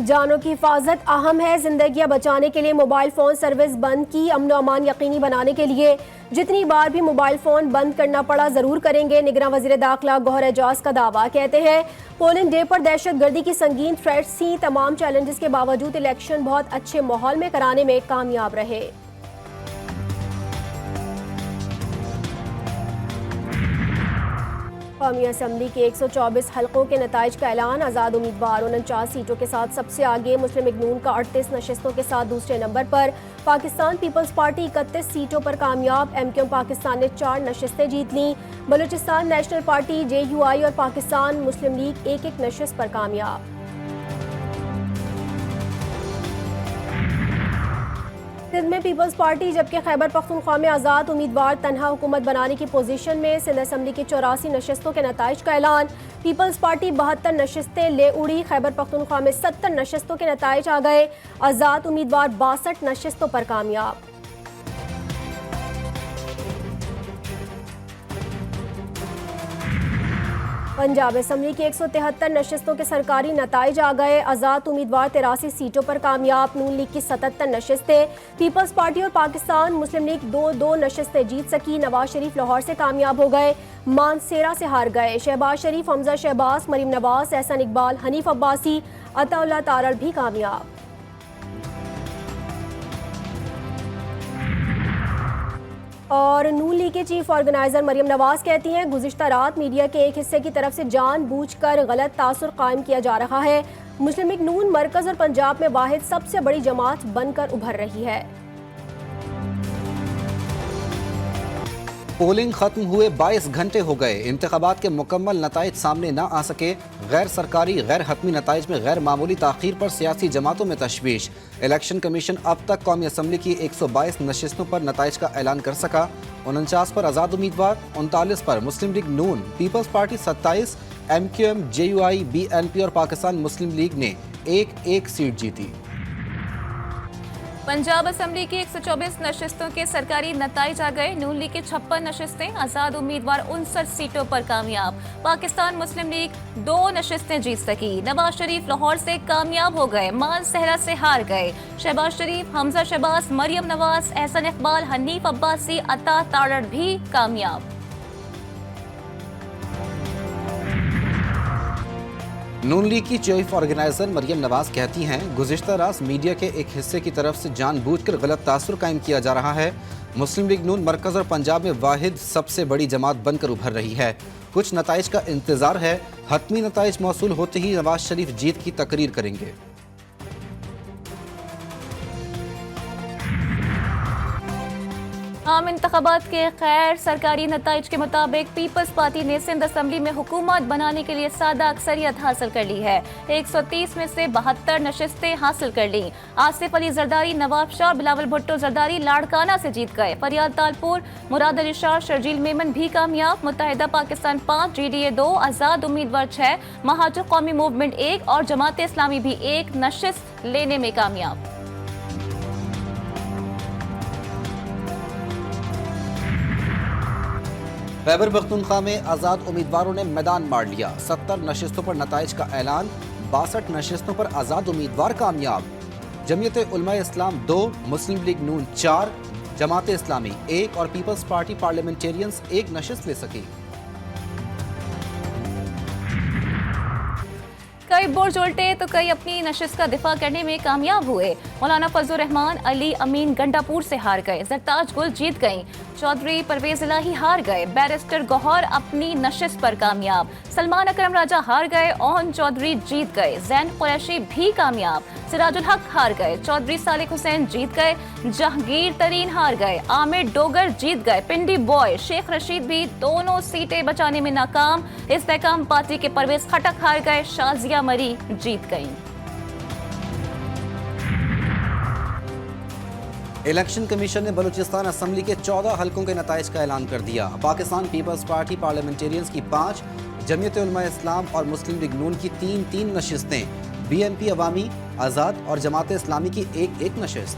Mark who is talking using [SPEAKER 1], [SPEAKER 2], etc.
[SPEAKER 1] جانوں کی حفاظت اہم ہے، زندگیاں بچانے کے لیے موبائل فون سروس بند کی، امن و امان یقینی بنانے کے لیے جتنی بار بھی موبائل فون بند کرنا پڑا ضرور کریں گے، نگراں وزیر داخلہ گوہر اعجاز کا دعویٰ۔ کہتے ہیں پولنگ ڈے پر دہشت گردی کی سنگین تھریٹس تھیں، تمام چیلنجز کے باوجود الیکشن بہت اچھے ماحول میں کرانے میں کامیاب رہے۔ قومی اسمبلی کے 124 حلقوں کے نتائج کا اعلان، آزاد امیدوار 49 سیٹوں کے ساتھ سب سے آگے، مسلم لیگ نون کا 38 نشستوں کے ساتھ دوسرے نمبر پر، پاکستان پیپلز پارٹی 31 سیٹوں پر کامیاب، ایم کیو ایم پاکستان نے 4 نشستیں جیت لیں، Balochistan National Party, J U I اور پاکستان مسلم لیگ ایک ایک نشست پر کامیاب۔ سندھ میں پیپلز پارٹی جبکہ خیبر پختونخوا میں آزاد امیدوار تنہا حکومت بنانے کی پوزیشن میں، سندھ اسمبلی کی 84 نشستوں کے نتائج کا اعلان، پیپلز پارٹی 72 نشستیں لے اڑی، خیبر پختونخوا میں 70 نشستوں کے نتائج آ گئے، آزاد امیدوار 62 نشستوں پر کامیاب۔ پنجاب اسمبلی کی 173 نشستوں کے سرکاری نتائج آ گئے، آزاد امیدوار 83 سیٹوں پر کامیاب، نون لیگ کی 77 نشستیں، پیپلز پارٹی اور پاکستان مسلم لیگ 2 نشستیں جیت سکی، نواز شریف لاہور سے کامیاب ہو گئے، مانسیرا سے ہار گئے، شہباز شریف، حمزہ شہباز، مریم نواز، احسان اقبال، حنیف عباسی، عطا اللہ تارڑ بھی کامیاب۔ اور نون لیگ کے چیف آرگنائزر مریم نواز کہتی ہیں گزشتہ رات میڈیا کے ایک حصے کی طرف سے جان بوجھ کر غلط تاثر قائم کیا جا رہا ہے، مسلم لیگ نون مرکز اور پنجاب میں واحد سب سے بڑی جماعت بن کر ابھر رہی ہے۔
[SPEAKER 2] پولنگ ختم ہوئے 22 گھنٹے ہو گئے، انتخابات کے مکمل نتائج سامنے نہ آ سکے، غیر سرکاری غیر حتمی نتائج میں غیر معمولی تاخیر پر سیاسی جماعتوں میں تشویش، الیکشن کمیشن اب تک قومی اسمبلی کی 122 نشستوں پر نتائج کا اعلان کر سکا، 49 پر آزاد امیدوار، 39 پر مسلم لیگ نون، Peoples Party 27، M Q M, J U I, B N P اور پاکستان مسلم لیگ نے ایک سیٹ جیتی۔
[SPEAKER 3] پنجاب اسمبلی کی 124 نشستوں کے سرکاری نتائج آ گئے، نون لیگ کی 56 نشستیں، آزاد امیدوار 59 سیٹوں پر کامیاب، پاکستان مسلم لیگ 2 نشستیں جیت سکی، نواز شریف لاہور سے کامیاب ہو گئے، مانسہرہ سے ہار گئے، شہباز شریف، حمزہ شہباز، مریم نواز، احسان اقبال، حنیف عباسی، عطا تارڑ بھی کامیاب۔
[SPEAKER 2] نون لیگ کی چیف آرگنائزر مریم نواز کہتی ہیں گزشتہ رات میڈیا کے ایک حصے کی طرف سے جان بوجھ کر غلط تاثر قائم کیا جا رہا ہے، مسلم لیگ نون مرکز اور پنجاب میں واحد سب سے بڑی جماعت بن کر ابھر رہی ہے، کچھ نتائج کا انتظار ہے، حتمی نتائج موصول ہوتے ہی نواز شریف جیت کی تقریر کریں گے۔
[SPEAKER 3] عام انتخابات کے غیر سرکاری نتائج کے مطابق پیپلز پارٹی نے سندھ اسمبلی میں حکومت بنانے کے لیے سادہ اکثریت حاصل کر لی ہے، 130 میں سے 72 نشستیں حاصل کر لیں، آصف علی زرداری، نواب شاہ، بلاول بھٹو زرداری لاڑکانہ سے جیت گئے، فریاد تالپور، مراد علی شاہ، شرجیل میمن بھی کامیاب، متحدہ پاکستان 5، جی ڈی اے 2، آزاد امیدوار 6، مہاجر قومی موومنٹ 1 اور جماعت اسلامی بھی 1 نشست لینے میں کامیاب۔
[SPEAKER 2] خیبر پختونخوا میں آزاد امیدواروں نے میدان مار لیا، 70 نشستوں پر نتائج کا اعلان، 62 نشستوں پر آزاد امیدوار کامیاب، جمعیت علماء اسلام 2، مسلم لیگ نون 4، جماعت اسلامی 1 اور پیپلز پارٹی پارلیمنٹیرینز 1 نشست لے سکی۔
[SPEAKER 3] کئی برج الٹے تو کئی اپنی نشست کا دفاع کرنے میں کامیاب ہوئے، مولانا فضل الرحمان علی امین گنڈا پور سے ہار گئے، زرتاج گل جیت گئیں، چودھری پرویز الہی ہار گئے، بیرسٹر گوہر اپنی نشست پر کامیاب، سلمان اکرم راجہ ہار گئے، اوہن چودھری جیت گئے، زین قریشی بھی کامیاب، سراج الحق ہار گئے، چودھری صالح حسین جیت گئے، جہانگیر ترین ہار گئے، عامر ڈوگر جیت گئے، پنڈی بوائے شیخ رشید بھی دونوں سیٹیں بچانے میں ناکام، استحکام پارٹی کے پرویز خٹک ہار گئے، شازیہ مری جیت گئیں۔
[SPEAKER 2] الیکشن کمیشن نے بلوچستان اسمبلی کے 14 حلقوں کے نتائج کا اعلان کر دیا، پاکستان پیپلز پارٹی پارلیمنٹیرینز کی 5، جمعیت علماء اسلام اور مسلم لیگ نون کی 3 نشستیں، بی این پی عوامی، آزاد اور جماعت اسلامی کی 1 نشست۔